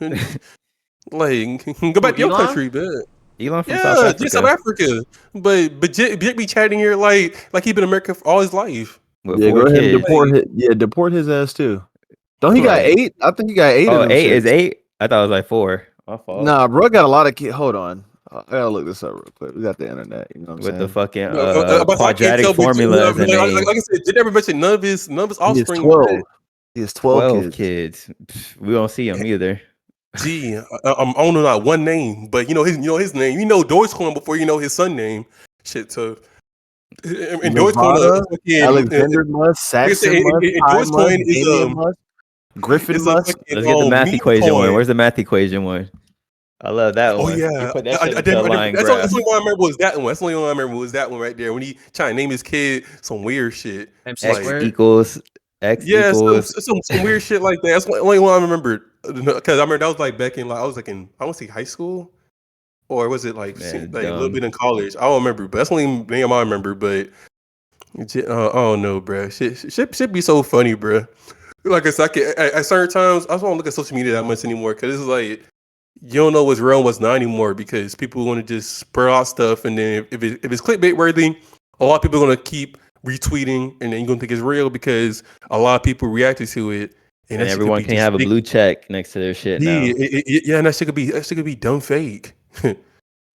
S4: Like, go back to your
S3: Elon?
S4: country, man.
S2: Elon from South
S4: Yeah, just South
S2: Africa
S4: Africa. But Jit be chatting here like he been American for all his life.
S2: with
S1: Yeah,
S2: four
S1: go ahead and
S2: kids.
S1: deport
S4: Like,
S1: his. Yeah, deport his ass too. Don't he got
S2: Fuck.
S1: 8? I think he got 8 of
S2: Oh,
S1: them
S2: eight is
S1: shits.
S2: 8. I thought it was like 4. My fault.
S1: Nah, bro, got a lot of kids. Hold on, I gotta look this up real quick. We got the internet. You know what I'm
S2: With the
S1: saying?
S2: fucking
S4: but I can't
S2: quadratic
S4: tell. But
S2: formula as a
S4: like
S2: name.
S4: I said, Jit never mentioned none of his
S1: He has
S4: offspring.
S1: 12. He has 12
S2: 12
S1: kids.
S2: kids. We don't see them either.
S4: Gee, I'm owning not one name, but you know his name. You know Dogecoin before you know his son name. Shit, so and Dogecoin,
S1: Nevada,
S4: fucking,
S1: Alexander Musk,
S4: like I said,
S1: Saxon Musk,
S4: and
S1: Ty Musk,
S4: Dogecoin is
S1: Damian Musk, Griffin
S4: it's a
S1: Musk.
S4: fucking
S2: Let's get the math
S4: meme
S2: equation one.
S4: coin.
S2: Where's the math equation one? I love that
S4: Oh
S2: one. You
S4: yeah,
S2: put that shit into a line
S4: that's
S2: graph.
S4: the only one I remember was that one. That's the only one I remember was that one right there when he trying to name his kid some weird shit.
S3: MC
S2: X
S4: Like,
S3: squared.
S2: equals X
S4: yeah,
S2: equals.
S4: some weird shit like that. That's the only one I remember because I remember that was like back in like I was like in I want to say high school or was it like
S2: Man,
S4: like a little
S2: dumb.
S4: bit in college? I don't remember, but that's the only name I remember. But I don't know, bro. Shit be so funny, bro. Like I said, at certain times I don't look at social media that much anymore because it's like you don't know what's real and what's not anymore because people want to just spur out stuff and then if it's clickbait worthy, a lot of people are gonna keep retweeting and then you're gonna think it's real because a lot of people reacted to it and
S2: And
S4: that shit could
S2: everyone
S4: be
S2: can
S4: just
S2: have a
S4: fake.
S2: blue check next to their shit
S4: Yeah,
S2: now.
S4: yeah, and that shit could be dumb fake. That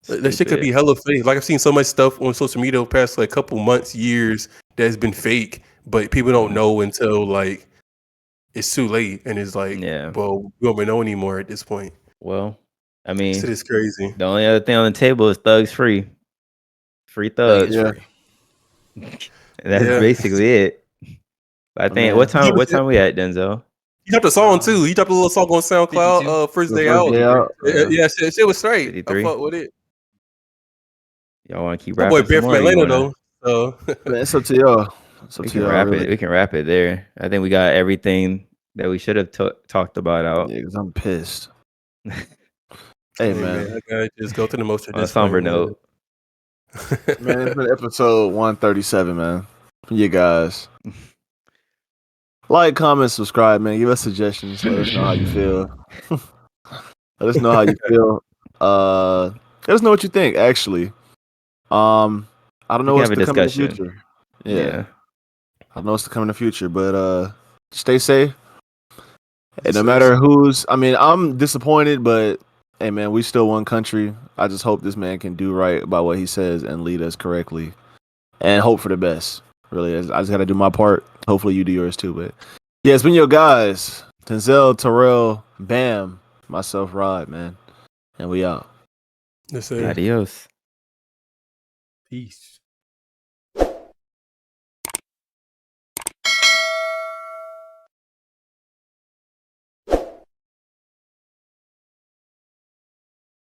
S4: shit could
S2: Stupid.
S4: be hella fake. Like I've seen so much stuff on social media over the past like couple months, years that's been fake, but people don't
S2: Mhm.
S4: know until like it's too late and it's like,
S2: Yeah.
S4: well, we don't know anymore at this point.
S2: Well, I
S4: Shit
S2: mean,
S4: is crazy.
S2: the only other thing on the table is thugs free. Free
S3: Thug is
S2: thugs.
S1: Yeah.
S3: free.
S2: That's
S4: Yeah.
S2: basically it. I think
S1: Man,
S2: what time we at, Denzel?
S4: He dropped a song too. He dropped a little song on
S3: 52.
S4: SoundCloud. First
S1: the
S4: day
S1: first
S4: out.
S1: day
S3: 53.
S1: out. Yeah.
S4: Yeah, shit was straight. I
S2: 53.
S4: fuck with it.
S2: Y'all want to keep
S4: That boy
S2: rapping some
S4: Ben from
S2: more? Or you
S4: Atlanta
S2: want to?
S4: though. So
S1: Man, it's up to y'all. It's up
S2: We
S1: to
S2: can
S1: y'all,
S2: wrap
S1: really.
S2: it. We can wrap it there. I think we got everything that we should have talked about out.
S1: Yeah, because I'm pissed. Hey,
S4: hey
S1: man.
S4: man, I gotta just go to the most
S2: On a
S4: traditional
S2: somber
S4: way, man.
S2: note,
S1: Man, it's been episode 137, man. You guys. Like, comment, subscribe, man. Give us suggestions. Let us know how you feel. Let us know how you feel. Let us know what you think, actually. I don't
S2: we
S1: know
S2: can
S1: what's
S2: have a
S1: to come in the
S2: discussion.
S1: future. Yeah.
S2: Yeah.
S1: I don't know what's to come in the future, but stay safe. And no
S4: Yes,
S1: matter
S4: sir.
S1: who's, I mean, I'm disappointed, but hey, man, we still one country. I just hope this man can do right by what he says and lead us correctly, and hope for the best. Really, I just got to do my part. Hopefully, you do yours too. But yeah, it's been your guys, Denzel, Terrell, Bam, myself, Rod, man, and we out.
S4: Yes, sir.
S2: Adios.
S3: Peace.